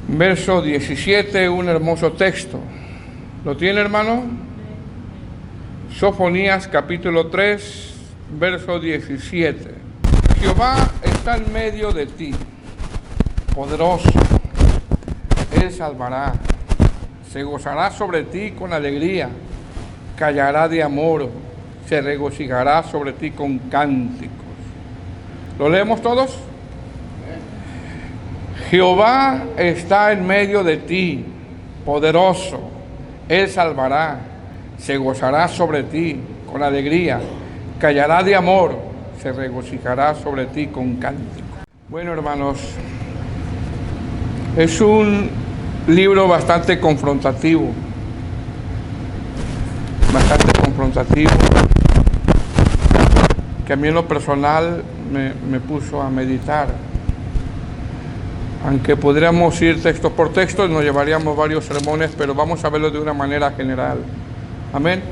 verso 17, un hermoso texto. ¿Lo tiene, hermano? Sofonías capítulo 3, verso 17. Jehová está en medio de ti, poderoso. Él salvará, se gozará sobre ti con alegría, callará de amor, se regocijará sobre ti con cánticos. ¿Lo leemos todos? Jehová está en medio de ti, poderoso. Él salvará, se gozará sobre ti con alegría, callará de amor, se regocijará sobre ti con cántico. Bueno, hermanos, es un libro bastante confrontativo, que a mí en lo personal me puso a meditar. Aunque podríamos ir texto por texto, nos llevaríamos varios sermones, pero vamos a verlo de una manera general. Amén.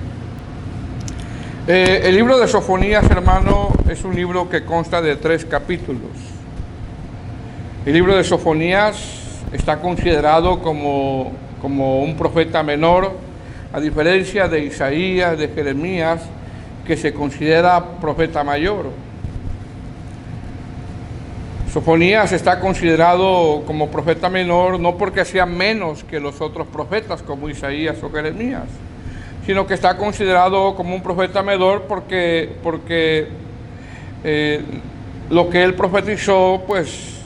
El libro de Sofonías, hermano, es un libro que consta de 3 capítulos. El libro de Sofonías está considerado como un profeta menor, a diferencia de Isaías, de Jeremías, que se considera profeta mayor. Sofonías está considerado como profeta menor no porque sea menos que los otros profetas como Isaías o Jeremías, sino que está considerado como un profeta menor porque lo que él profetizó pues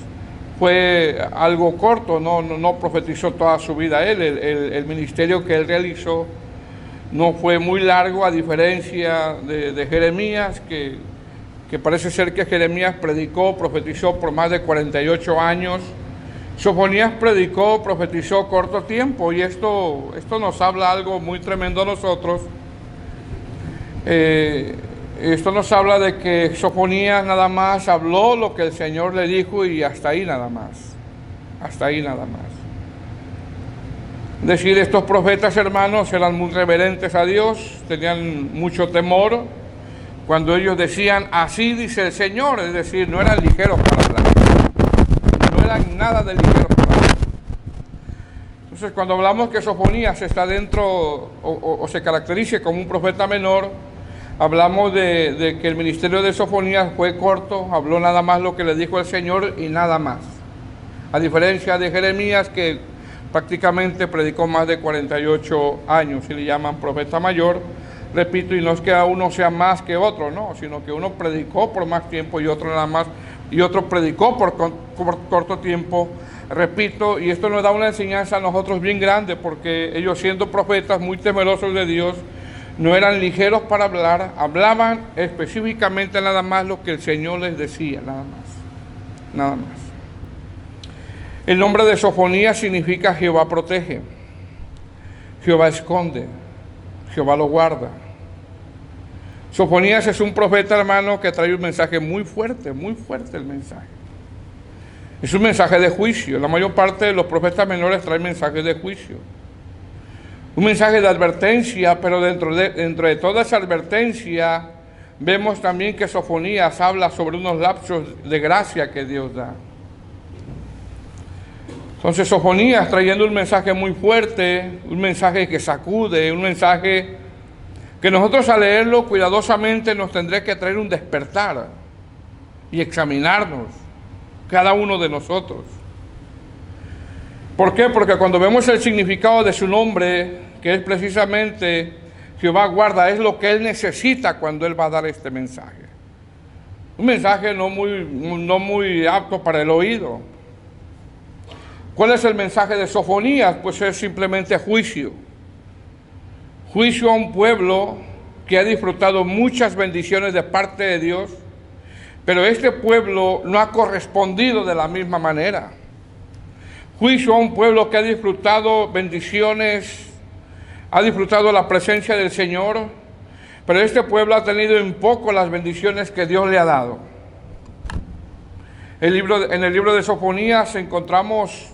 fue algo corto, no profetizó toda su vida él. El ministerio que él realizó no fue muy largo, a diferencia de Jeremías, que parece ser que Jeremías profetizó por más de 48 años. Sofonías profetizó corto tiempo, y esto nos habla algo muy tremendo a nosotros. Esto nos habla de que Sofonías nada más habló lo que el Señor le dijo y hasta ahí nada más. Hasta ahí nada más. Es decir, estos profetas, hermanos, eran muy reverentes a Dios, tenían mucho temor. Cuando ellos decían, así dice el Señor, es decir, no eran ligeros para hablar. No eran nada de ligeros para hablar. Entonces, cuando hablamos que Sofonías está dentro o se caracteriza como un profeta menor, hablamos de que el ministerio de Sofonías fue corto, habló nada más lo que le dijo el Señor y nada más. A diferencia de Jeremías, que prácticamente predicó más de 48 años y le llaman profeta mayor. Repito, y no es que uno sea más que otro, no, sino que uno predicó por más tiempo y otro nada más, y otro predicó por corto tiempo. Repito, y esto nos da una enseñanza a nosotros bien grande, porque ellos, siendo profetas muy temerosos de Dios, no eran ligeros para hablar, hablaban específicamente nada más lo que el Señor les decía, nada más. El nombre de Sofonías significa Jehová protege, Jehová esconde, Jehová lo guarda. Sofonías es un profeta, hermano, que trae un mensaje muy fuerte el mensaje. Es un mensaje de juicio. La mayor parte de los profetas menores traen mensajes de juicio. Un mensaje de advertencia, pero dentro de toda esa advertencia vemos también que Sofonías habla sobre unos lapsos de gracia que Dios da. Entonces Sofonías, trayendo un mensaje muy fuerte, un mensaje que sacude, un mensaje que nosotros al leerlo cuidadosamente nos tendrá que traer un despertar y examinarnos, cada uno de nosotros. ¿Por qué? Porque cuando vemos el significado de su nombre, que es precisamente Jehová guarda, es lo que Él necesita cuando Él va a dar este mensaje. Un mensaje no muy apto para el oído. ¿Cuál es el mensaje de Sofonías? Pues es simplemente juicio. Juicio a un pueblo que ha disfrutado muchas bendiciones de parte de Dios, pero este pueblo no ha correspondido de la misma manera. Juicio a un pueblo que ha disfrutado bendiciones, ha disfrutado la presencia del Señor, pero este pueblo ha tenido en poco las bendiciones que Dios le ha dado. En el libro de Sofonías encontramos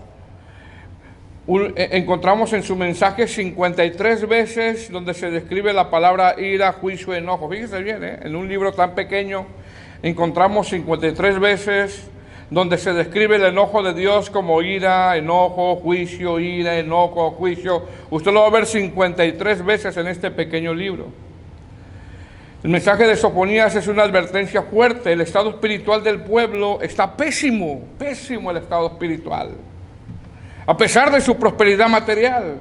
en su mensaje 53 veces donde se describe la palabra ira, juicio, enojo. Fíjese bien, en un libro tan pequeño encontramos 53 veces donde se describe el enojo de Dios como ira, enojo, juicio, ira, enojo, juicio. Usted lo va a ver 53 veces en este pequeño libro. El mensaje de Sofonías es una advertencia fuerte. El estado espiritual del pueblo está pésimo, pésimo el estado espiritual, a pesar de su prosperidad material.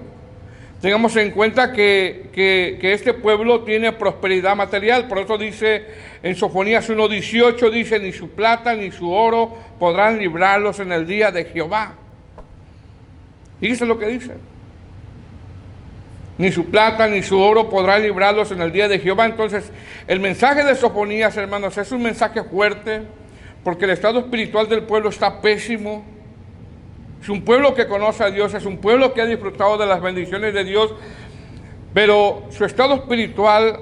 Tengamos en cuenta que este pueblo tiene prosperidad material. Por eso dice en Sofonías 1:18, dice, ni su plata ni su oro podrán librarlos en el día de Jehová. Fíjese lo que dice. Ni su plata ni su oro podrán librarlos en el día de Jehová. Entonces, el mensaje de Sofonías, hermanos, es un mensaje fuerte, porque el estado espiritual del pueblo está pésimo. Es un pueblo que conoce a Dios, es un pueblo que ha disfrutado de las bendiciones de Dios, pero su estado espiritual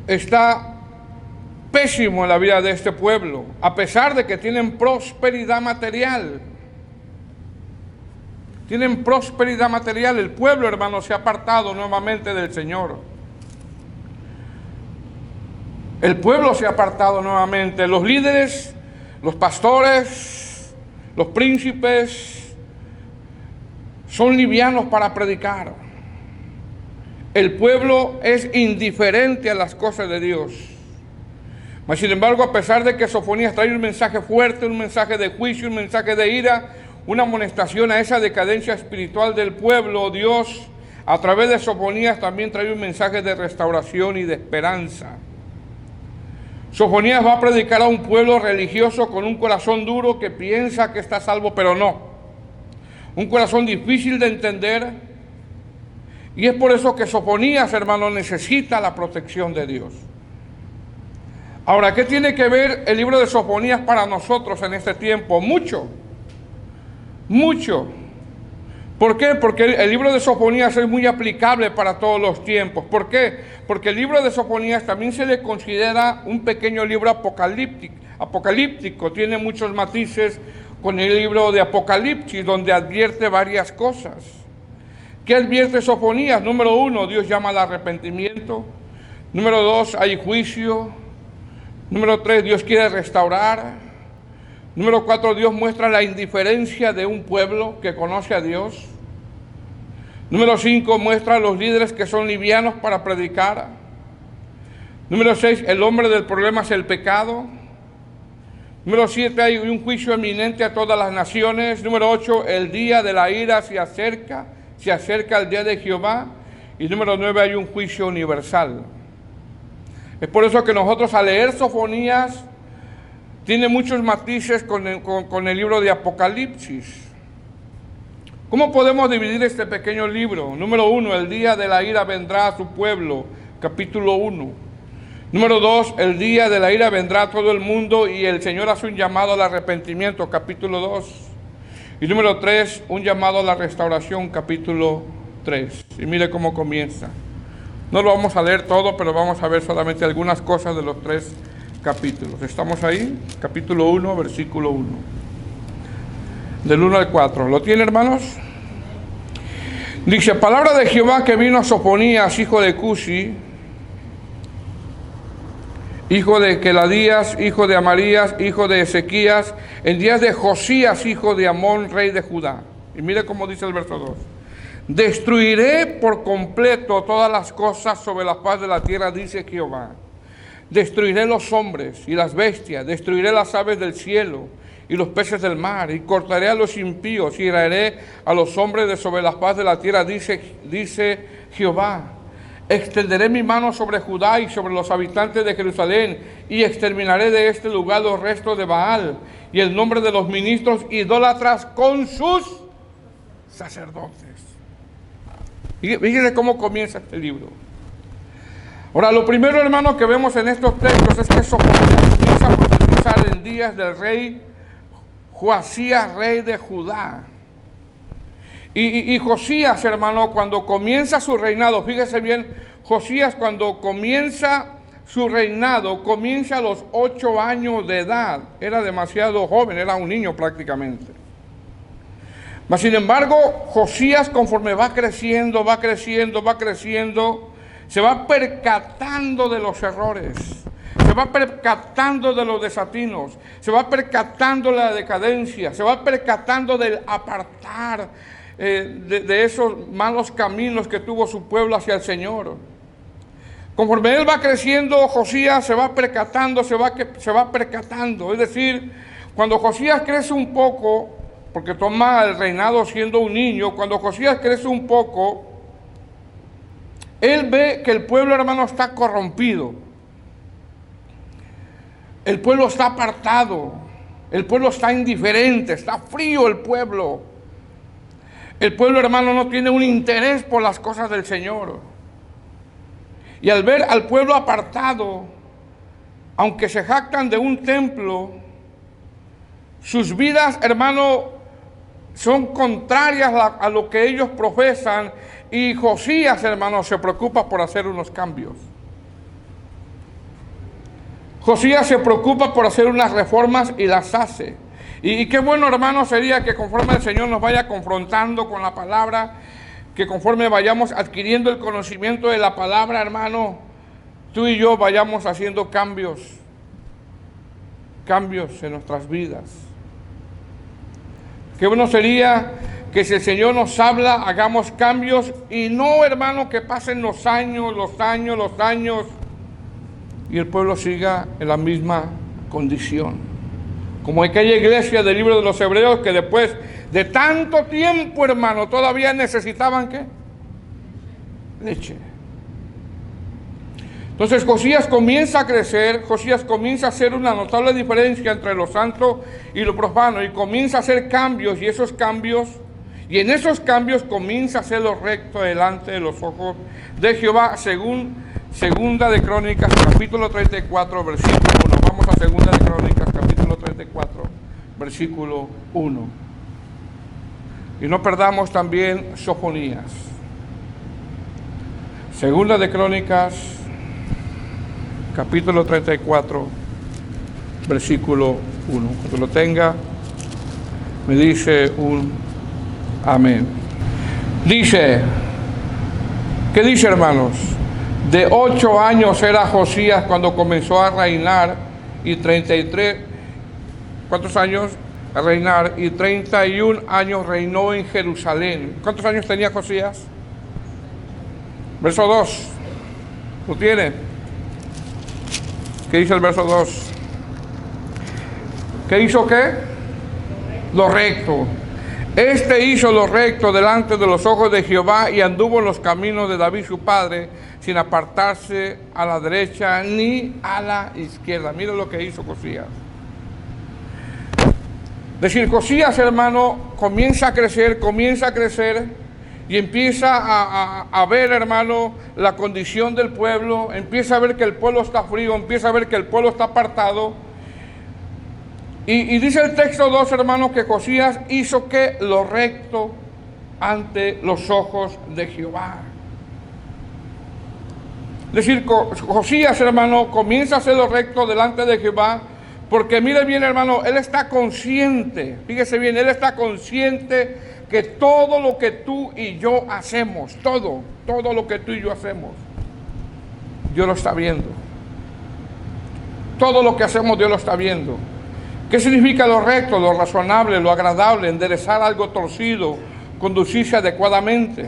está pésimo en la vida de este pueblo, a pesar de que tienen prosperidad material. Tienen prosperidad material. El pueblo, hermano, se ha apartado nuevamente del Señor. El pueblo se ha apartado nuevamente. Los líderes, los pastores, los príncipes son livianos para predicar. El pueblo es indiferente a las cosas de Dios. Mas sin embargo, a pesar de que Sofonías trae un mensaje fuerte, un mensaje de juicio, un mensaje de ira, una amonestación a esa decadencia espiritual del pueblo, Dios a través de Sofonías también trae un mensaje de restauración y de esperanza. Sofonías va a predicar a un pueblo religioso con un corazón duro que piensa que está salvo, pero no. Un corazón difícil de entender. Y es por eso que Sofonías, hermano, necesita la protección de Dios. Ahora, ¿qué tiene que ver el libro de Sofonías para nosotros en este tiempo? Mucho. Mucho. ¿Por qué? Porque el libro de Sofonías es muy aplicable para todos los tiempos. ¿Por qué? Porque el libro de Sofonías también se le considera un pequeño libro apocalíptico. Tiene muchos matices con el libro de Apocalipsis, donde advierte varias cosas. ¿Qué advierte Sofonías? Número 1, Dios llama al arrepentimiento. Número 2, hay juicio. Número 3, Dios quiere restaurar. Número 4, Dios muestra la indiferencia de un pueblo que conoce a Dios. Número 5, muestra a los líderes que son livianos para predicar. Número 6, el hombre del problema es el pecado. Número 7, hay un juicio eminente a todas las naciones. Número 8, el día de la ira se acerca el día de Jehová. Y número 9, hay un juicio universal. Es por eso que nosotros al leer Sofonías tiene muchos matices con el libro de Apocalipsis. ¿Cómo podemos dividir este pequeño libro? Número 1, el día de la ira vendrá a su pueblo, capítulo 1. Número 2, el día de la ira vendrá a todo el mundo y el Señor hace un llamado al arrepentimiento, capítulo 2. Y número 3, un llamado a la restauración, capítulo 3. Y mire cómo comienza. No lo vamos a leer todo, pero vamos a ver solamente algunas cosas de los 3 capítulos. ¿Estamos ahí? Capítulo 1, versículo 1. Del 1 al 4. ¿Lo tiene, hermanos? Dice, palabra de Jehová que vino a Sofonías, hijo de Cusi, hijo de Keladías, hijo de Amarías, hijo de Ezequías, en días de Josías, hijo de Amón, rey de Judá. Y mire cómo dice el verso 2. Destruiré por completo todas las cosas sobre la faz de la tierra, dice Jehová. Destruiré los hombres y las bestias, destruiré las aves del cielo y los peces del mar, y cortaré a los impíos, y traeré a los hombres de sobre la faz de la tierra, dice Jehová. Extenderé mi mano sobre Judá y sobre los habitantes de Jerusalén, y exterminaré de este lugar los restos de Baal, y el nombre de los ministros idólatras con sus sacerdotes. Fíjense cómo comienza este libro. Ahora, lo primero, hermano, que vemos en estos textos es que Sofonías comienza a profetizar en días del rey Joasías, rey de Judá. Y Josías, hermano, cuando comienza su reinado, fíjese bien, Josías cuando comienza su reinado, comienza a los 8 años de edad. Era demasiado joven, era un niño prácticamente. Mas sin embargo, Josías conforme va creciendo, se va percatando de los errores, se va percatando de los desatinos, se va percatando de la decadencia, se va percatando del apartar de esos malos caminos que tuvo su pueblo hacia el Señor. Conforme él va creciendo, Josías se va percatando, se va percatando. Es decir, cuando Josías crece un poco, porque toma el reinado siendo un niño, cuando Josías crece un poco, él ve que el pueblo, hermano, está corrompido. El pueblo está apartado, el pueblo está indiferente, está frío el pueblo. El pueblo, hermano, no tiene un interés por las cosas del Señor. Y al ver al pueblo apartado, aunque se jactan de un templo, sus vidas, hermano, son contrarias a lo que ellos profesan. Y Josías, hermano, se preocupa por hacer unos cambios. Josías se preocupa por hacer unas reformas y las hace. Y qué bueno, hermano, sería que conforme el Señor nos vaya confrontando con la palabra, que conforme vayamos adquiriendo el conocimiento de la palabra, hermano, tú y yo vayamos haciendo cambios en nuestras vidas. Qué bueno sería que si el Señor nos habla, hagamos cambios y no, hermano, que pasen los años y el pueblo siga en la misma condición. Como aquella iglesia del libro de los Hebreos que después de tanto tiempo, hermano, todavía necesitaban ¿qué? Leche. Entonces Josías comienza a crecer, Josías comienza a hacer una notable diferencia entre lo santo y lo profano, y comienza a hacer cambios, y en esos cambios comienza a hacer lo recto delante de los ojos de Jehová, según Segunda de Crónicas, capítulo 34, versículo 1. Vamos a Segunda de Crónicas, capítulo 34, versículo 1. Y no perdamos también Sofonías. Segunda de Crónicas, capítulo 34, versículo 1. Cuando lo tenga, me dice un amén. Dice, ¿qué dice, hermanos? De 8 años era Josías cuando comenzó a reinar, y 33, ¿cuántos años? A reinar, y 31 años reinó en Jerusalén. ¿Cuántos años tenía Josías? Verso 2, ¿lo tiene? ¿Qué dice el verso 2? ¿Qué hizo qué? Lo recto. Este hizo lo recto delante de los ojos de Jehová y anduvo en los caminos de David su padre, sin apartarse a la derecha ni a la izquierda. Mira lo que hizo Josías. Es decir, Josías, hermano, comienza a crecer y empieza a ver, hermano, la condición del pueblo, empieza a ver que el pueblo está frío, empieza a ver que el pueblo está apartado. Y dice el texto 2, hermano, que Josías hizo que lo recto ante los ojos de Jehová. Es decir, Josías, hermano, comienza a hacer lo recto delante de Jehová, porque mire bien, hermano, él está consciente, fíjese bien, él está consciente que todo lo que tú y yo hacemos, todo lo que tú y yo hacemos, Dios lo está viendo. Todo lo que hacemos, Dios lo está viendo. ¿Qué significa lo recto, lo razonable, lo agradable? Enderezar algo torcido, conducirse adecuadamente.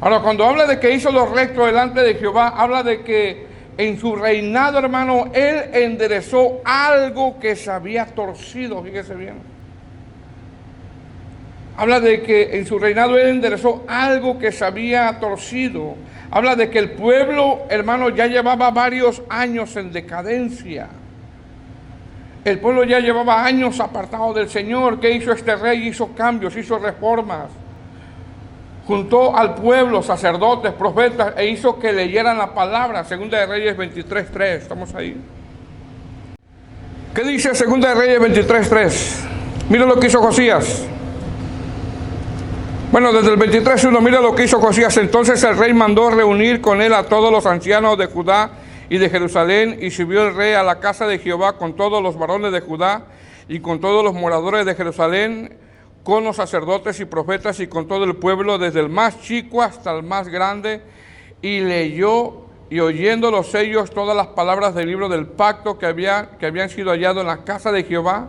Ahora, cuando habla de que hizo lo recto delante de Jehová, habla de que en su reinado, hermano, él enderezó algo que se había torcido, fíjese bien. Habla de que en su reinado él enderezó algo que se había torcido. Habla de que el pueblo, hermano, ya llevaba varios años en decadencia. El pueblo ya llevaba años apartado del Señor. ¿Qué hizo este rey? Hizo cambios, hizo reformas. Juntó al pueblo, sacerdotes, profetas, e hizo que leyeran la palabra. Segunda de Reyes 23:3. Estamos ahí. ¿Qué dice Segunda de Reyes 23:3? Mira lo que hizo Josías. Bueno, desde el 23:1, mira lo que hizo Josías. Entonces el rey mandó reunir con él a todos los ancianos de Judá y de Jerusalén, y subió el rey a la casa de Jehová con todos los varones de Judá y con todos los moradores de Jerusalén, con los sacerdotes y profetas y con todo el pueblo, desde el más chico hasta el más grande, y leyó y oyendo los sellos todas las palabras del libro del pacto que habían sido hallados en la casa de Jehová,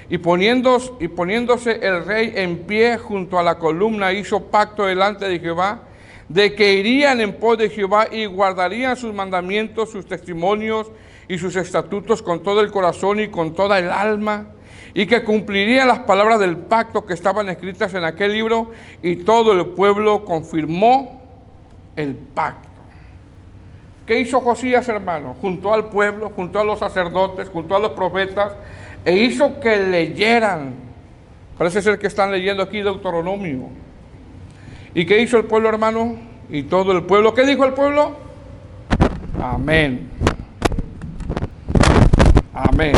y poniéndose el rey en pie junto a la columna, hizo pacto delante de Jehová, de que irían en pos de Jehová y guardarían sus mandamientos, sus testimonios y sus estatutos con todo el corazón y con toda el alma, y que cumplirían las palabras del pacto que estaban escritas en aquel libro, y todo el pueblo confirmó el pacto. ¿Qué hizo Josías, hermano? Juntó al pueblo, juntó a los sacerdotes, juntó a los profetas, e hizo que leyeran. Parece ser que están leyendo aquí Deuteronomio. ¿Y qué hizo el pueblo, hermano? Y todo el pueblo, ¿qué dijo el pueblo? Amén. Amén.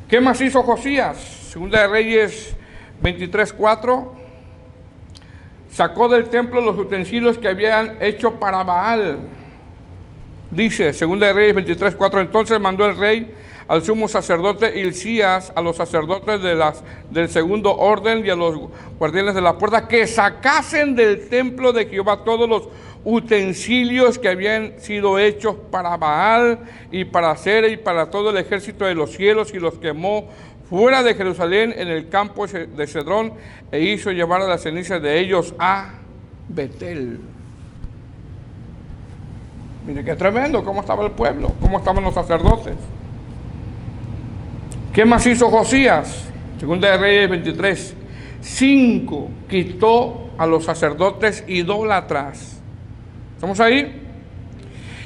¿Qué más hizo Josías? Segunda de Reyes 23:4. Sacó del templo los utensilios que habían hecho para Baal. Dice, Segunda de Reyes 23:4, entonces mandó el rey al sumo sacerdote Hilcías, a los sacerdotes del segundo orden y a los guardianes de la puerta, que sacasen del templo de Jehová todos los utensilios que habían sido hechos para Baal y para Acera y para todo el ejército de los cielos, y los quemó fuera de Jerusalén en el campo de Cedrón, e hizo llevar a las cenizas de ellos a Betel. Mire qué tremendo, cómo estaba el pueblo, cómo estaban los sacerdotes. ¿Qué más hizo Josías? Segunda de Reyes 23:5, quitó a los sacerdotes idólatras. ¿Estamos ahí?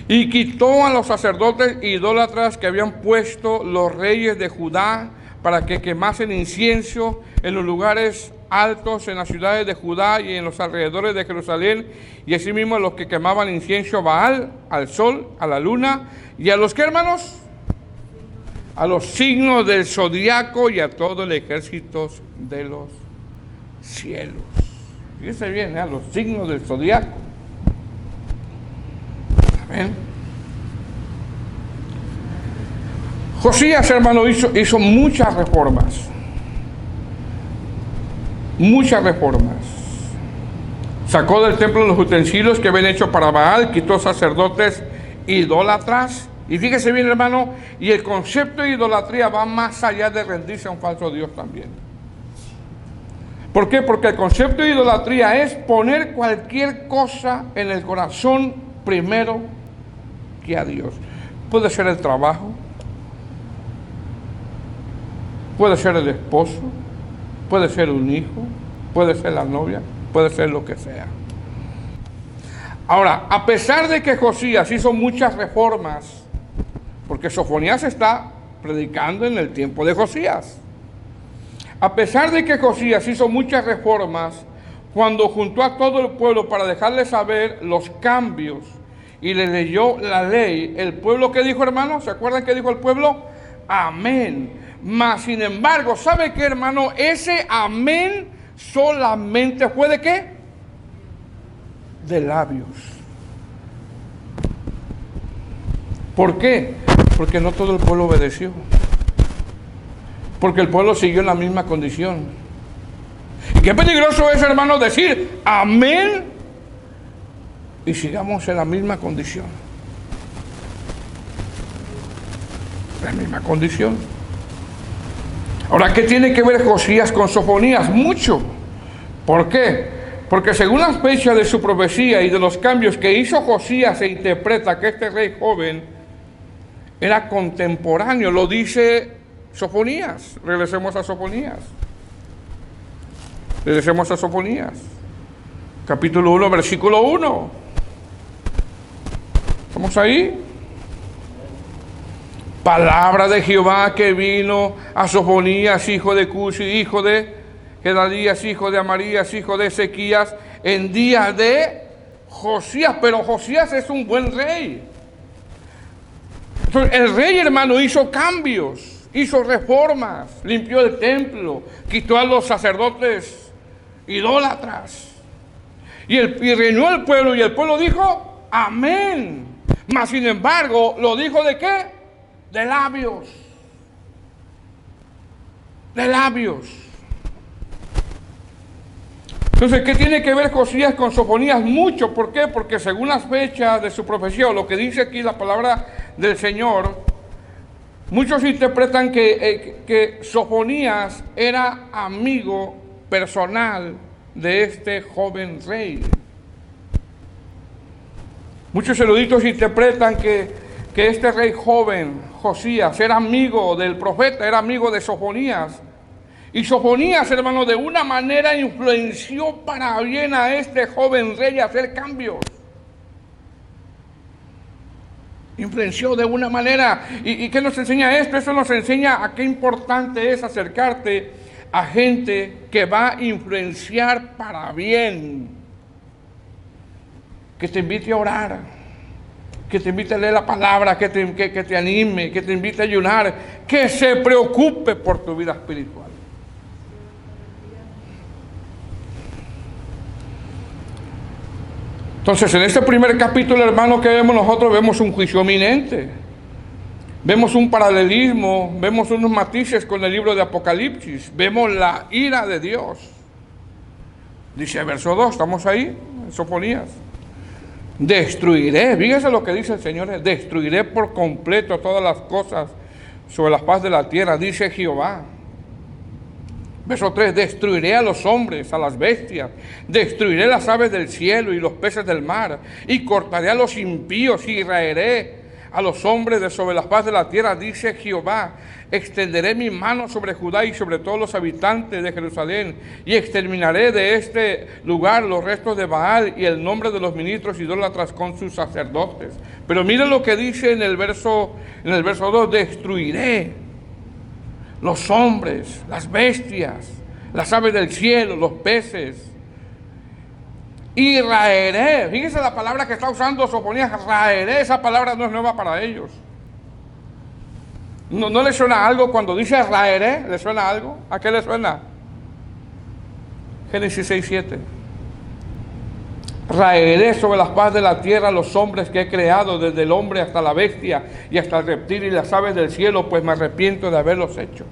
Y quitó a los sacerdotes idólatras que habían puesto los reyes de Judá para que quemasen incienso en los lugares altos, en las ciudades de Judá y en los alrededores de Jerusalén, y asimismo los que quemaban incienso a Baal, al sol, a la luna, y a los ¿qué, hermanos? A los signos del zodiaco y a todo el ejército de los cielos. Fíjense bien, a los signos del zodiaco. Amén. Josías, hermano, hizo muchas reformas. Muchas reformas. Sacó del templo los utensilios que habían hecho para Baal, quitó sacerdotes idólatras. Y fíjese bien, hermano, y el concepto de idolatría va más allá de rendirse a un falso Dios también. ¿Por qué? Porque el concepto de idolatría es poner cualquier cosa en el corazón primero que a Dios. Puede ser el trabajo, puede ser el esposo, puede ser un hijo, puede ser la novia, puede ser lo que sea. Ahora, a pesar de que Josías hizo muchas reformas, porque Sofonías está predicando en el tiempo de Josías, a pesar de que Josías hizo muchas reformas, cuando juntó a todo el pueblo para dejarle saber los cambios y le leyó la ley, el pueblo, ¿qué dijo, hermano? ¿Se acuerdan qué dijo el pueblo? Amén. Mas, sin embargo, ¿sabe qué, hermano? Ese amén solamente fue ¿de qué? De labios. ¿Por qué? Porque no todo el pueblo obedeció. Porque el pueblo siguió en la misma condición. Y qué peligroso es, hermano, decir amén y sigamos en la misma condición. La misma condición. Ahora, ¿qué tiene que ver Josías con Sofonías? Mucho. ¿Por qué? Porque según las fechas de su profecía y de los cambios que hizo Josías, se interpreta que este rey joven era contemporáneo. Lo dice Sofonías. Regresemos a Sofonías. Regresemos a Sofonías. Capítulo 1, versículo 1. ¿Estamos ahí? Palabra de Jehová que vino a Sofonías, hijo de Cusi, hijo de Gedalías, hijo de Amarías, hijo de Ezequías, en días de Josías. Pero Josías es un buen rey. Entonces, el rey, hermano, hizo cambios, hizo reformas, limpió el templo, quitó a los sacerdotes idólatras. Y reinó el pueblo, y el pueblo dijo, amén. Mas, sin embargo, lo dijo ¿de qué? De labios. De labios. Entonces, ¿qué tiene que ver Josías con Sofonías? Mucho. ¿Por qué? Porque según las fechas de su profecía, o lo que dice aquí la palabra del Señor, muchos interpretan que Sofonías era amigo personal de este joven rey. Muchos eruditos interpretan que este rey joven, Josías, era amigo del profeta, era amigo de Sofonías. Y Sofonías, hermano, de una manera influenció para bien a este joven rey a hacer cambios. Influenció de una manera. ¿Y qué nos enseña esto? Eso nos enseña a qué importante es acercarte a gente que va a influenciar para bien. Que te invite a orar, que te invite a leer la palabra, que te anime, que te invite a ayunar, que se preocupe por tu vida espiritual. Entonces, en este primer capítulo, hermano, que vemos nosotros, vemos un juicio inminente. Vemos un paralelismo, vemos unos matices con el libro de Apocalipsis. Vemos la ira de Dios. Dice verso 2, estamos ahí, en Sofonías. Destruiré, fíjese lo que dice el Señor, destruiré por completo todas las cosas sobre la faz de la tierra, dice Jehová. Verso 3, destruiré a los hombres, a las bestias, destruiré las aves del cielo y los peces del mar, y cortaré a los impíos y raeré a los hombres de sobre la faz de la tierra, dice Jehová. Extenderé mi mano sobre Judá y sobre todos los habitantes de Jerusalén, y exterminaré de este lugar los restos de Baal y el nombre de los ministros idólatras con sus sacerdotes. Pero mire lo que dice en el verso 2, destruiré los hombres, las bestias, las aves del cielo, los peces, y raeré. Fíjese la palabra que está usando Sofonías, raeré. Esa palabra no es nueva para ellos. ¿No le suena algo cuando dice raeré? ¿Le suena algo? ¿A qué le suena? Génesis 6:7. Raeré sobre las faz de la tierra los hombres que he creado, desde el hombre hasta la bestia y hasta el reptil y las aves del cielo, pues me arrepiento de haberlos hecho.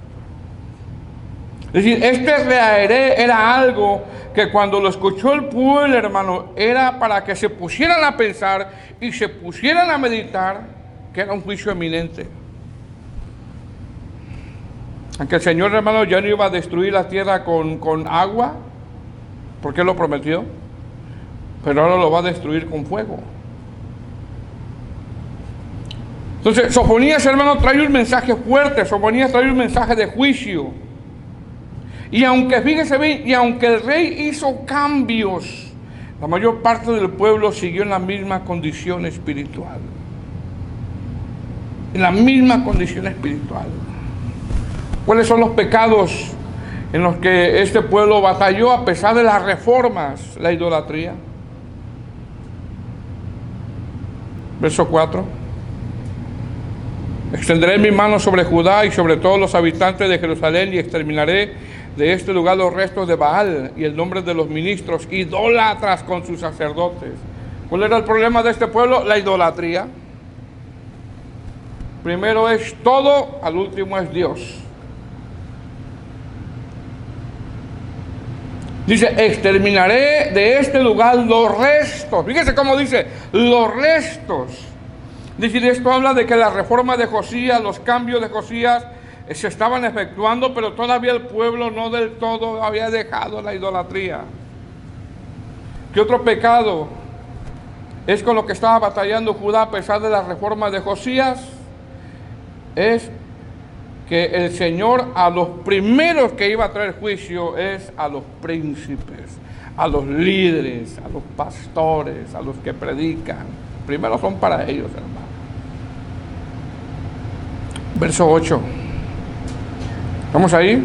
Es decir, este raeré era algo que cuando lo escuchó el pueblo, hermano, era para que se pusieran a pensar y se pusieran a meditar que era un juicio eminente. Aunque el Señor, hermano, ya no iba a destruir la tierra con agua, porque Él lo prometió, pero ahora lo va a destruir con fuego. Entonces, Sofonías, hermano, trae un mensaje fuerte. Sofonías trae un mensaje de juicio. Y aunque, fíjese bien, y aunque el rey hizo cambios, la mayor parte del pueblo siguió en la misma condición espiritual. En la misma condición espiritual. ¿Cuáles son los pecados en los que este pueblo batalló a pesar de las reformas? La idolatría. Verso 4. Extenderé mi mano sobre Judá y sobre todos los habitantes de Jerusalén y exterminaré de este lugar los restos de Baal y el nombre de los ministros idólatras con sus sacerdotes. ¿Cuál era el problema de este pueblo? La idolatría. Primero es todo, al último es Dios. Dice, exterminaré de este lugar los restos. Fíjese cómo dice, los restos. Es decir, esto habla de que la reforma de Josías, los cambios de Josías se estaban efectuando, pero todavía el pueblo no del todo había dejado la idolatría. ¿Qué otro pecado es con lo que estaba batallando Judá a pesar de la reforma de Josías? Es que el Señor a los primeros que iba a traer juicio es a los príncipes, a los líderes, a los pastores, a los que predican. Primero son para ellos, hermano. Verso 8. ¿Estamos ahí?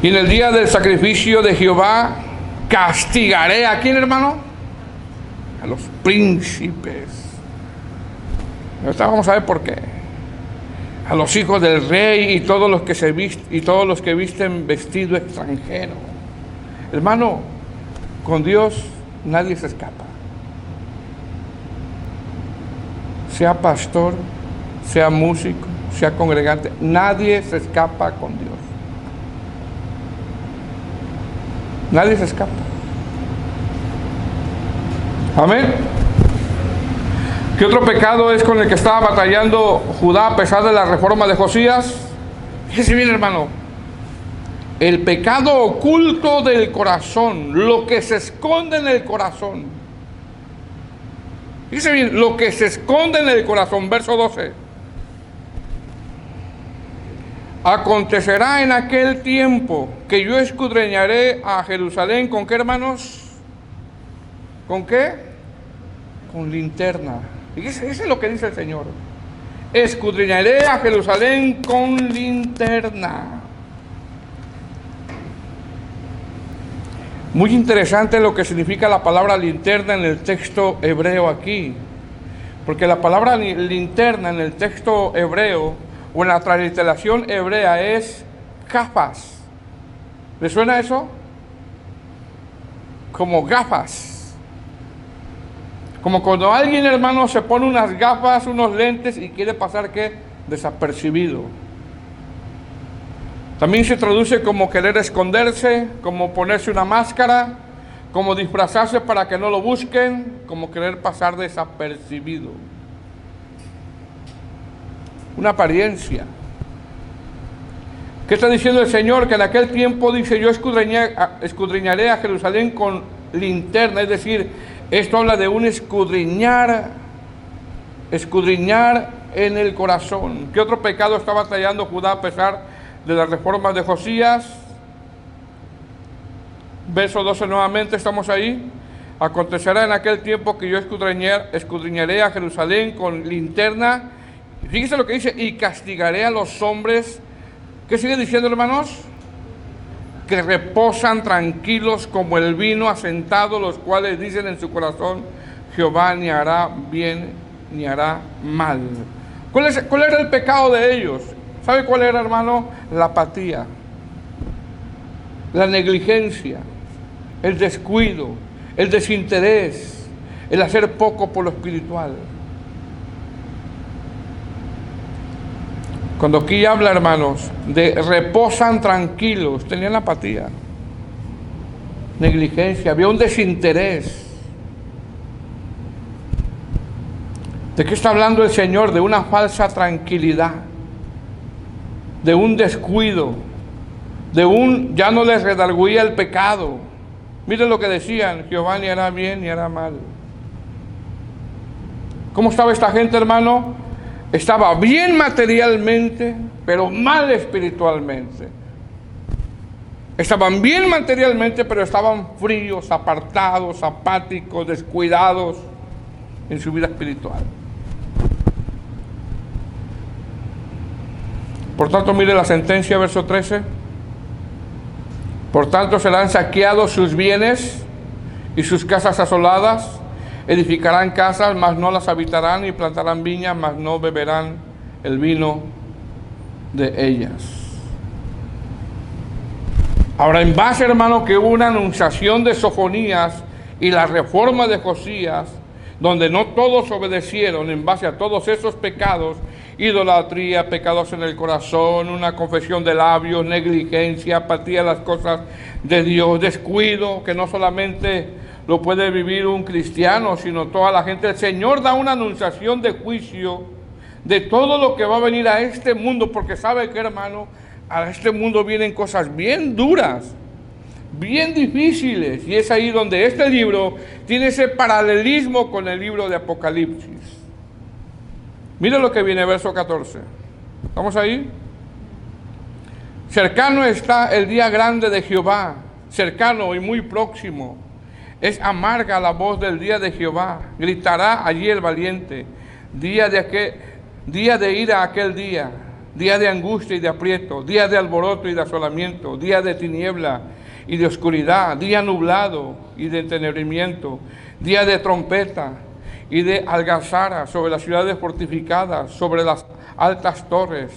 Y en el día del sacrificio de Jehová castigaré ¿a quién, hermano? A los príncipes. Ahorita vamos a ver por qué. A los hijos del rey y todos los que visten vestido extranjero. Hermano, con Dios nadie se escapa. Sea pastor, sea músico, sea congregante, nadie se escapa con Dios. Nadie se escapa. Amén. ¿Qué otro pecado es con el que estaba batallando Judá a pesar de la reforma de Josías? Fíjese bien, hermano. El pecado oculto del corazón, lo que se esconde en el corazón. Fíjese bien, lo que se esconde en el corazón, verso 12. Acontecerá en aquel tiempo que yo escudriñaré a Jerusalén, ¿con qué, hermanos? ¿Con qué? Con linterna. Fíjese, eso es lo que dice el Señor. Escudriñaré a Jerusalén con linterna. Muy interesante lo que significa la palabra linterna en el texto hebreo aquí. Porque la palabra linterna en el texto hebreo o en la transliteración hebrea es gafas. ¿Le suena eso? Como gafas. Como cuando alguien, hermano, se pone unas gafas, unos lentes y quiere pasar, ¿qué? Desapercibido. También se traduce como querer esconderse, como ponerse una máscara, como disfrazarse para que no lo busquen, como querer pasar desapercibido. Una apariencia. ¿Qué está diciendo el Señor? Que en aquel tiempo dice, yo escudriñaré a Jerusalén con linterna, es decir, esto habla de un escudriñar en el corazón. ¿Qué otro pecado está batallando Judá a pesar de las reformas de Josías? Verso 12 nuevamente, estamos ahí. Acontecerá en aquel tiempo que yo escudriñaré a Jerusalén con linterna. Fíjese lo que dice, y castigaré a los hombres. ¿Qué sigue diciendo, hermanos? Que reposan tranquilos como el vino asentado, los cuales dicen en su corazón, Jehová ni hará bien ni hará mal. ¿Cuál era el pecado de ellos? ¿Sabe cuál era, hermano? La apatía, la negligencia, el descuido, el desinterés, el hacer poco por lo espiritual. Cuando aquí habla, hermanos, de reposan tranquilos, tenían apatía, negligencia, había un desinterés. ¿De qué está hablando el Señor? De una falsa tranquilidad, de un descuido, ya no les redarguía el pecado. Miren lo que decían, Jehová ni hará bien ni hará mal. ¿Cómo estaba esta gente, hermano? Estaba bien materialmente, pero mal espiritualmente. Estaban bien materialmente, pero estaban fríos, apartados, apáticos, descuidados en su vida espiritual. Por tanto, mire la sentencia, verso 13. Por tanto, serán saqueados sus bienes y sus casas asoladas. Edificarán casas, mas no las habitarán, y plantarán viñas, mas no beberán el vino de ellas. Ahora, en base, hermano, que hubo una anunciación de Sofonías y la reforma de Josías, donde no todos obedecieron en base a todos esos pecados, idolatría, pecados en el corazón, una confesión de labios, negligencia, apatía a las cosas de Dios, descuido, que no solamente lo puede vivir un cristiano, sino toda la gente. El Señor da una anunciación de juicio de todo lo que va a venir a este mundo, porque sabe que, hermano, a este mundo vienen cosas bien duras, bien difíciles, y es ahí donde este libro tiene ese paralelismo con el libro de Apocalipsis. Mira lo que viene, verso 14. ¿Estamos ahí? Cercano está el día grande de Jehová, cercano y muy próximo. Es amarga la voz del día de Jehová, gritará allí el valiente. Día de ira aquel día, día de angustia y de aprieto, día de alboroto y de asolamiento, día de tiniebla y de oscuridad, día nublado y de entenebrimiento, día de trompeta y de algazara sobre las ciudades fortificadas, sobre las altas torres.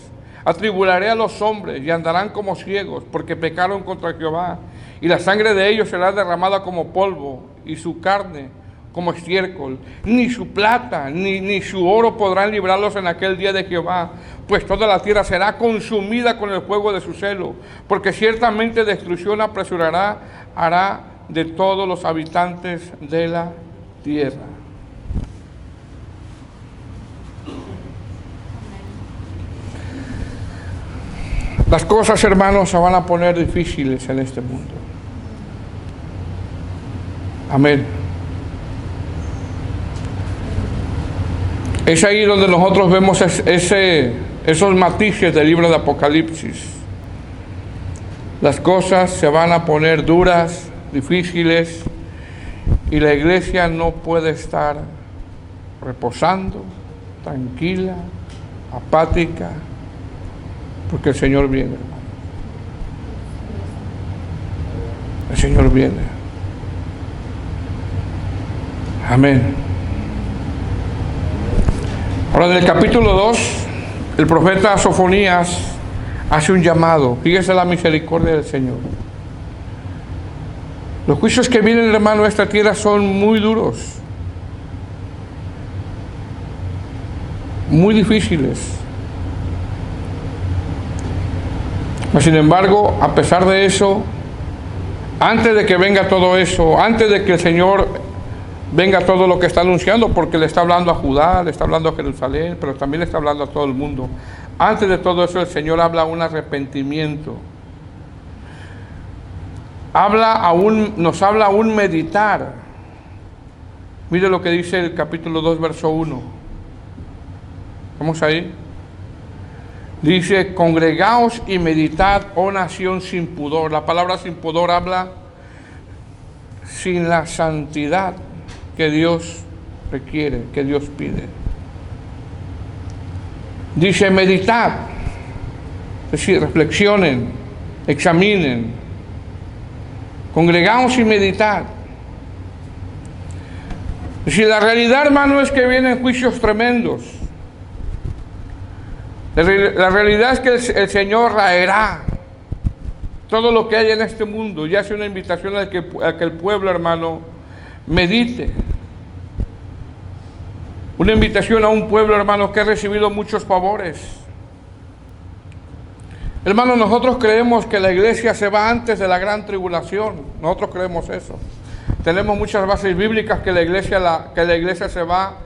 Atribularé a los hombres y andarán como ciegos, porque pecaron contra Jehová, y la sangre de ellos será derramada como polvo, y su carne como estiércol, ni su plata, ni su oro podrán librarlos en aquel día de Jehová, pues toda la tierra será consumida con el fuego de su celo, porque ciertamente destrucción apresurará, hará de todos los habitantes de la tierra. Las cosas, hermanos, se van a poner difíciles en este mundo. Amén. Es ahí donde nosotros vemos esos matices del libro de Apocalipsis. Las cosas se van a poner duras, difíciles, y la iglesia no puede estar reposando, tranquila, apática, porque el Señor viene, hermano. El Señor viene. Amén. Ahora, en el capítulo 2, el profeta Sofonías hace un llamado. Fíjese la misericordia del Señor. Los juicios que vienen, hermano, a esta tierra son muy duros, muy difíciles. Pero sin embargo, a pesar de eso, antes de que venga todo eso, antes de que el Señor venga todo lo que está anunciando, porque le está hablando a Judá, le está hablando a Jerusalén, pero también le está hablando a todo el mundo. Antes de todo eso, el Señor habla un arrepentimiento. Nos habla un meditar. Mire lo que dice el capítulo 2, verso 1. Vamos ahí. Dice: congregaos y meditad, oh nación sin pudor. La palabra sin pudor habla sin la santidad que Dios requiere, que Dios pide. Dice: meditad, es decir, reflexionen, examinen, congregaos y meditad. Es decir, la realidad, hermano, es que vienen juicios tremendos. La realidad es que el Señor raerá todo lo que hay en este mundo, y hace una invitación a que el pueblo, hermano, medite. Una invitación a un pueblo, hermano, que ha recibido muchos favores. Hermano, nosotros creemos que la iglesia se va antes de la gran tribulación. Nosotros creemos eso. Tenemos muchas bases bíblicas que la iglesia se va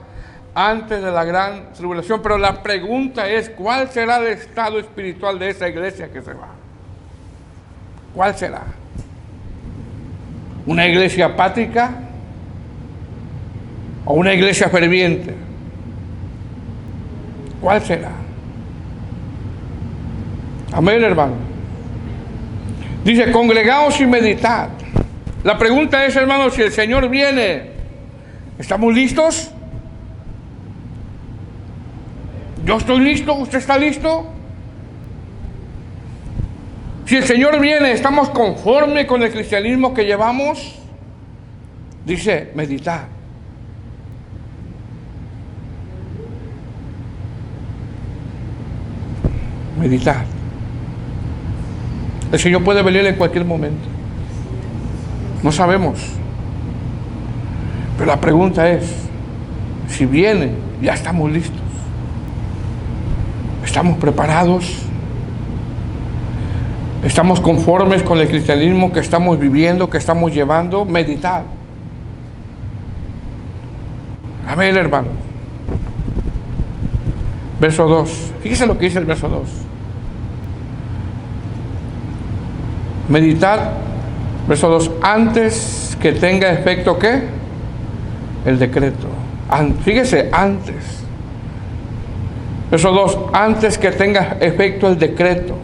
antes de la gran tribulación. Pero la pregunta es: ¿cuál será el estado espiritual de esa iglesia que se va? ¿Cuál será? ¿Una iglesia apática o una iglesia ferviente? ¿Cuál será? Amén, hermano. Dice: congregaos y meditad. La pregunta es, hermano, si el Señor viene, ¿estamos listos? ¿Yo estoy listo? ¿Usted está listo? Si el Señor viene, ¿estamos conformes con el cristianismo que llevamos? Dice: meditar. Meditar. El Señor puede venir en cualquier momento. No sabemos. Pero la pregunta es: si viene, ¿ya estamos listos? ¿Estamos preparados? ¿Estamos conformes con el cristianismo que estamos viviendo, que estamos llevando? Meditar. Amén, hermano. Verso 2. Fíjese lo que dice el verso 2. Meditar, verso 2, antes que tenga efecto, ¿qué? El decreto. Fíjese, antes. Verso 2, antes que tenga efecto el decreto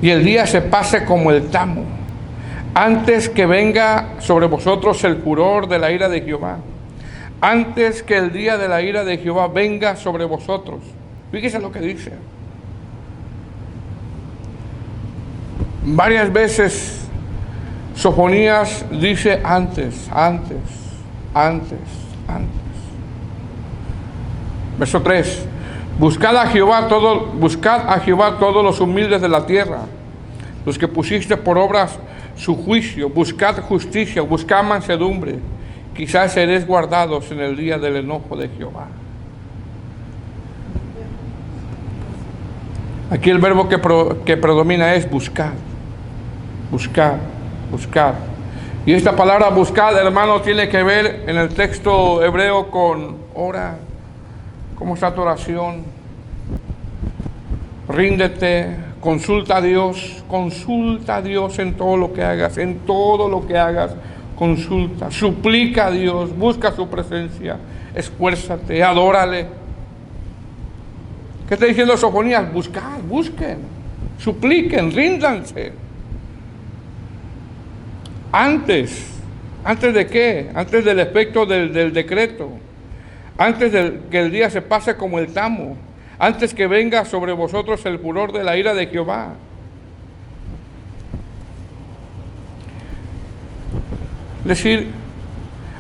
y el día se pase como el tamo, antes que venga sobre vosotros el furor de la ira de Jehová, antes que el día de la ira de Jehová venga sobre vosotros. Fíjese lo que dice. Varias veces Sofonías dice antes. Verso 3. Buscad a Jehová todos los humildes de la tierra, los que pusiste por obras su juicio. Buscad justicia, buscad mansedumbre, quizás seréis guardados en el día del enojo de Jehová. Aquí el verbo que predomina es buscar, buscar, buscar. Y esta palabra buscar, hermano, tiene que ver en el texto hebreo con ora. ¿Cómo está tu oración? Ríndete, consulta a Dios en todo lo que hagas, consulta, suplica a Dios, busca su presencia, esfuérzate, adórale. ¿Qué está diciendo Sofonías? Busquen, supliquen, ríndanse. ¿Antes de qué? Antes del efecto del decreto, antes de que el día se pase como el tamo, antes que venga sobre vosotros el furor de la ira de Jehová. Es decir,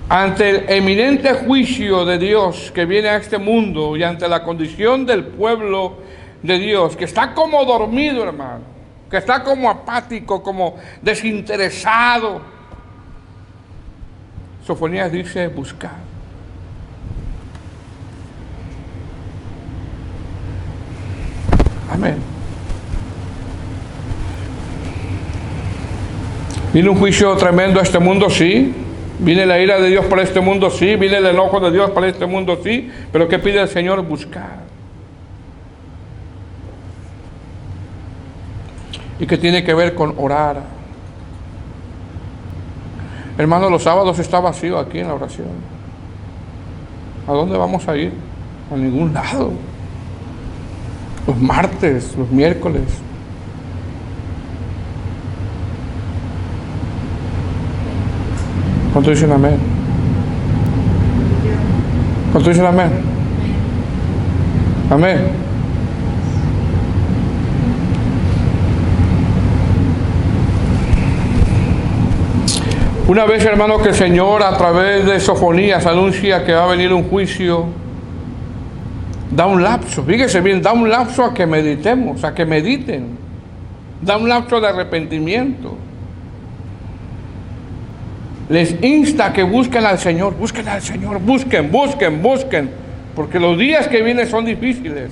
ante el eminente juicio de Dios que viene a este mundo y ante la condición del pueblo de Dios, que está como dormido, hermano, que está como apático, como desinteresado, Sofonías dice buscar. Amén. ¿Viene un juicio tremendo a este mundo? Sí. ¿Viene la ira de Dios para este mundo? Sí. ¿Viene el enojo de Dios para este mundo? Sí. Pero ¿qué pide el Señor? Buscar. ¿Y qué tiene que ver con orar? Hermano, los sábados está vacío aquí en la oración. ¿A dónde vamos a ir? A ningún lado. Los martes, los miércoles. ¿Cuánto dicen amén? ¿Cuánto dicen amén? Amén. Una vez, hermano, que el Señor a través de Sofonías anuncia que va a venir un juicio, da un lapso, fíjese bien, da un lapso a que meditemos, a que mediten, da un lapso de arrepentimiento. Les insta a que busquen al Señor, busquen, porque los días que vienen son difíciles.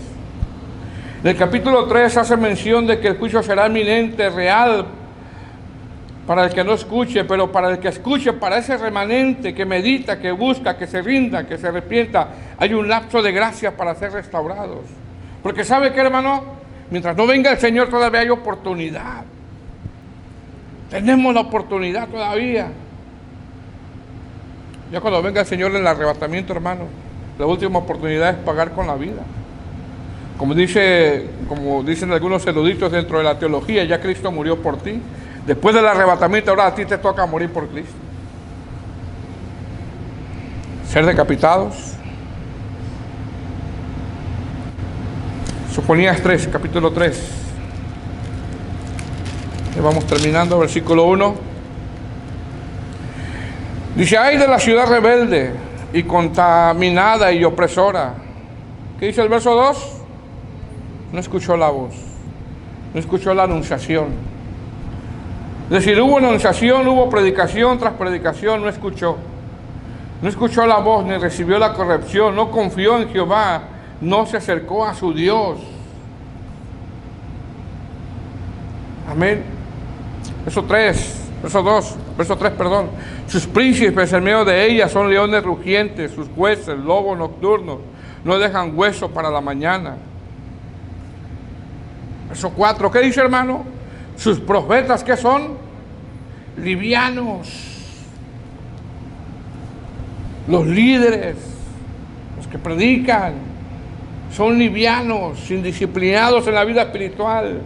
En el capítulo 3 hace mención de que el juicio será inminente, real, para el que no escuche, pero para el que escuche, para ese remanente que medita, que busca, que se rinda, que se arrepienta, hay un lapso de gracia para ser restaurados. Porque ¿sabe qué, hermano? Mientras no venga el Señor todavía hay oportunidad. Tenemos la oportunidad todavía. Ya cuando venga el Señor en el arrebatamiento, hermano, la última oportunidad es pagar con la vida. Como dicen algunos eruditos dentro de la teología, ya Cristo murió por ti. Después del arrebatamiento, ahora a ti te toca morir por Cristo. Ser decapitados. Sofonías 3, capítulo 3. Ya vamos terminando, versículo 1. Dice, ay de la ciudad rebelde y contaminada y opresora. ¿Qué dice el verso 2? No escuchó la voz, no escuchó la anunciación. Es decir, hubo anunciación, hubo predicación tras predicación, no escuchó. No escuchó la voz, ni recibió la corrección, no confió en Jehová, no se acercó a su Dios. Amén. Verso 3, perdón. Sus príncipes en medio de ella son leones rugientes, sus jueces, lobos nocturnos, no dejan hueso para la mañana. Verso 4, ¿qué dice, hermano? Sus profetas, ¿qué son? Livianos. Los líderes, los que predican, son livianos, indisciplinados en la vida espiritual.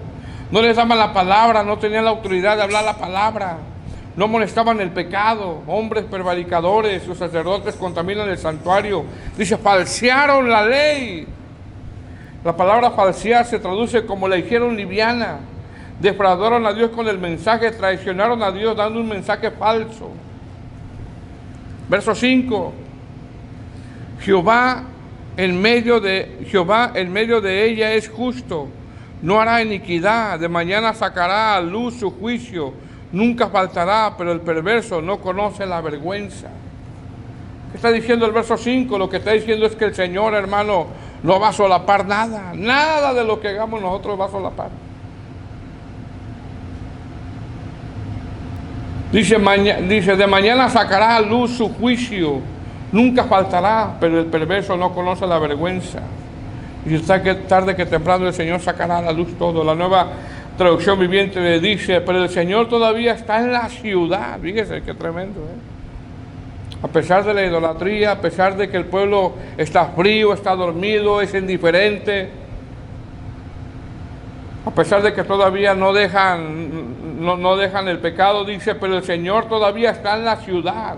No les daban la palabra, no tenían la autoridad de hablar la palabra. No molestaban el pecado. Hombres prevaricadores, los sacerdotes contaminan el santuario. Dice, falsearon la ley. La palabra falsear se traduce como la hicieron liviana. Defraudaron a Dios con el mensaje, traicionaron a Dios dando un mensaje falso. Verso 5. Jehová en medio de ella es justo, no hará iniquidad, de mañana sacará a luz su juicio, nunca faltará, pero el perverso no conoce la vergüenza. ¿Qué está diciendo el verso 5? Lo que está diciendo es que el Señor, hermano, no va a solapar nada. Nada de lo que hagamos nosotros va a solapar. Dice, de mañana sacará a luz su juicio. Nunca faltará, pero el perverso no conoce la vergüenza. Y tarde que temprano el Señor sacará a la luz todo. La Nueva Traducción Viviente le dice, pero el Señor todavía está en la ciudad. Fíjese qué tremendo, A pesar de la idolatría, a pesar de que el pueblo está frío, está dormido, es indiferente, a pesar de que todavía no dejan el pecado, dice, pero el Señor todavía está en la ciudad.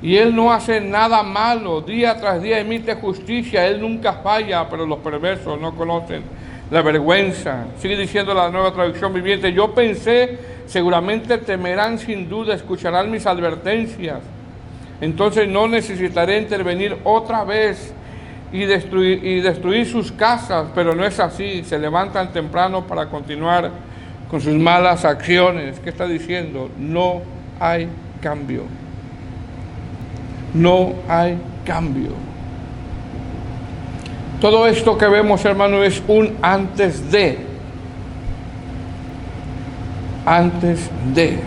Y Él no hace nada malo, día tras día emite justicia, Él nunca falla, pero los perversos no conocen la vergüenza. Sigue diciendo la Nueva Traducción Viviente, yo pensé, seguramente temerán sin duda, escucharán mis advertencias. Entonces no necesitaré intervenir otra vez y destruir sus casas, pero no es así, se levantan temprano para continuar con sus malas acciones. ¿Qué está diciendo? No hay cambio. No hay cambio. Todo esto que vemos, hermano, es un antes de. Antes de.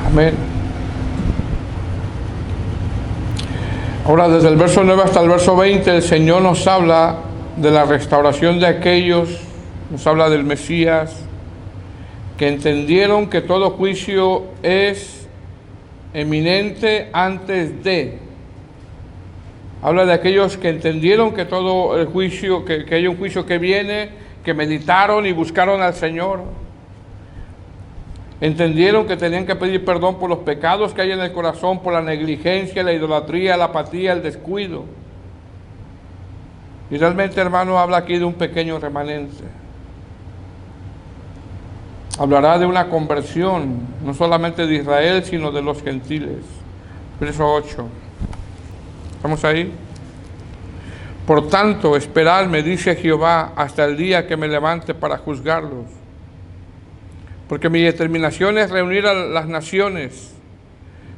Amén. Ahora, desde el verso 9 hasta el verso 20, el Señor nos habla de la restauración de aquellos, nos habla del Mesías, que entendieron que todo juicio es eminente antes de. Habla de aquellos que entendieron que todo el juicio, que hay un juicio que viene, que meditaron y buscaron al Señor. Entendieron que tenían que pedir perdón por los pecados que hay en el corazón, por la negligencia, la idolatría, la apatía, el descuido. Y realmente, hermano, habla aquí de un pequeño remanente. Hablará de una conversión, no solamente de Israel, sino de los gentiles. Verso 8. ¿Estamos ahí? Por tanto, esperadme, dice Jehová, hasta el día que me levante para juzgarlos. Porque mi determinación es reunir a las naciones,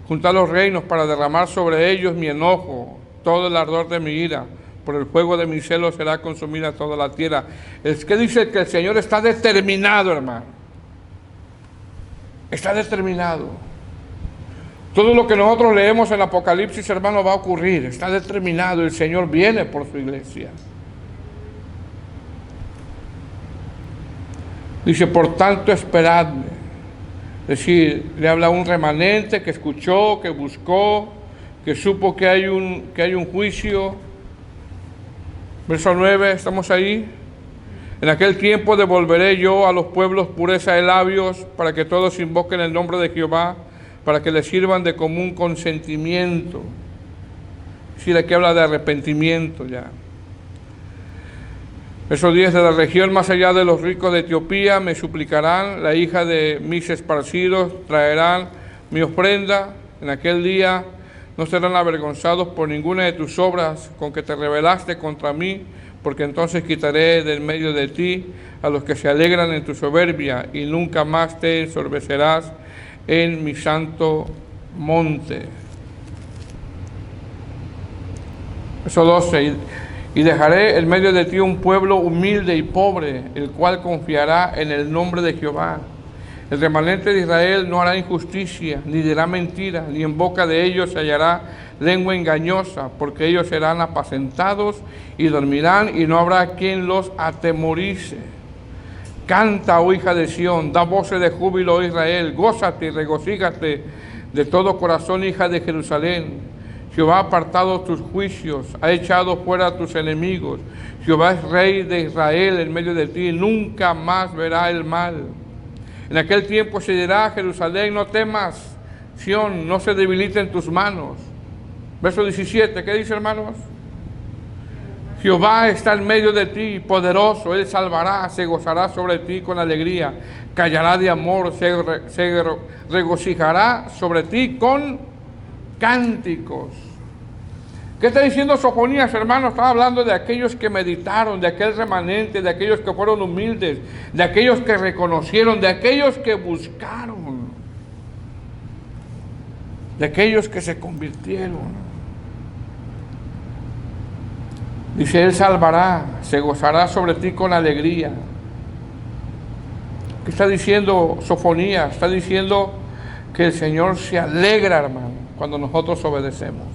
juntar los reinos para derramar sobre ellos mi enojo, todo el ardor de mi ira. Por el fuego de mi celo será consumida toda la tierra. Es que dice que el Señor está determinado, hermano. Está determinado. Todo lo que nosotros leemos en Apocalipsis, hermano, va a ocurrir. Está determinado. El Señor viene por su iglesia. Dice, por tanto, esperadme. Es decir, le habla a un remanente que escuchó, que buscó, que supo que hay un juicio. Verso 9, ¿estamos ahí? En aquel tiempo devolveré yo a los pueblos pureza de labios, para que todos invoquen el nombre de Jehová, para que les sirvan de común consentimiento. Es decir, aquí habla de arrepentimiento ya. Verso 10, de la región más allá de los ricos de Etiopía me suplicarán, la hija de mis esparcidos traerán mi ofrenda. En aquel día no serán avergonzados por ninguna de tus obras con que te rebelaste contra mí, porque entonces quitaré del medio de ti a los que se alegran en tu soberbia, y nunca más te ensorbecerás en mi santo monte. Verso 12, y dejaré en medio de ti un pueblo humilde y pobre, el cual confiará en el nombre de Jehová. El remanente de Israel no hará injusticia, ni dirá mentira, ni en boca de ellos se hallará lengua engañosa, porque ellos serán apacentados y dormirán, y no habrá quien los atemorice. Canta, oh hija de Sión, da voces de júbilo, oh Israel, gózate y regocíjate de todo corazón, hija de Jerusalén. Jehová ha apartado tus juicios, ha echado fuera a tus enemigos. Jehová es rey de Israel en medio de ti, nunca más verá el mal. En aquel tiempo se dirá a Jerusalén, no temas, Sión, no se debilite en tus manos. Verso 17, ¿qué dice, hermanos? Jehová está en medio de ti, poderoso, Él salvará, se gozará sobre ti con alegría, callará de amor, se regocijará sobre ti con cánticos. ¿Qué está diciendo Sofonías, hermanos? Estaba hablando de aquellos que meditaron, de aquel remanente, de aquellos que fueron humildes, de aquellos que reconocieron, de aquellos que buscaron. de aquellos que se convirtieron. Dice, Él salvará, se gozará sobre ti con alegría. ¿Qué está diciendo Sofonías? Está diciendo que el Señor se alegra, hermano, cuando nosotros obedecemos.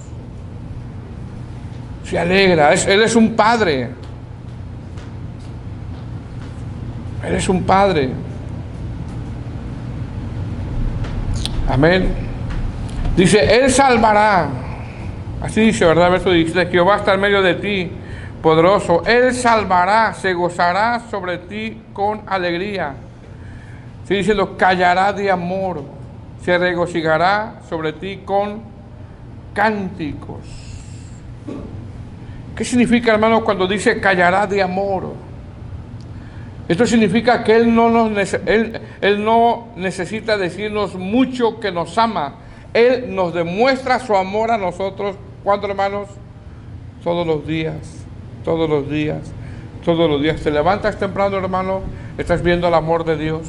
Se alegra. Él es un padre. Él es un padre. Amén. Dice, Él salvará. Así dice, ¿verdad? Verso 16, Jehová está en medio de ti, poderoso. Él salvará, se gozará sobre ti con alegría. Sigue diciendo, callará de amor, se regocijará sobre ti con cánticos. ¿Qué significa, hermano, cuando dice callará de amor? Esto significa que Él no necesita decirnos mucho que nos ama. Él nos demuestra su amor a nosotros. ¿Cuántos, hermanos? Todos los días, todos los días, todos los días. Te levantas temprano, hermano, estás viendo el amor de Dios.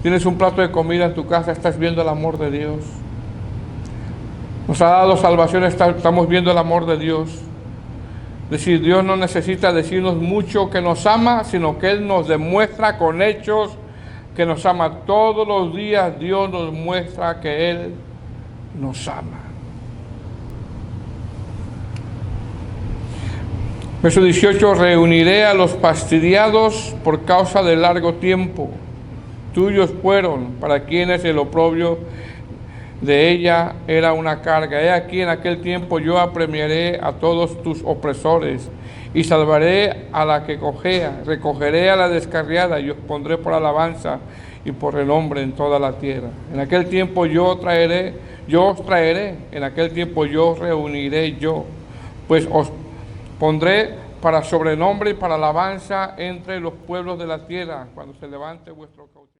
Tienes un plato de comida en tu casa, estás viendo el amor de Dios. Nos ha dado salvación, estamos viendo el amor de Dios. Es decir, Dios no necesita decirnos mucho que nos ama, sino que Él nos demuestra con hechos que nos ama. Todos los días Dios nos muestra que Él nos ama. Verso 18, reuniré a los fastidiados por causa del largo tiempo. Tuyos fueron, para quienes el oprobio de ella era una carga. He aquí, en aquel tiempo yo apremiaré a todos tus opresores y salvaré a la que cojea, recogeré a la descarriada y os pondré por alabanza y por renombre en toda la tierra. En aquel tiempo yo os traeré, en aquel tiempo yo os reuniré yo, pues os pondré para sobrenombre y para alabanza entre los pueblos de la tierra, cuando se levante vuestro cautiverio.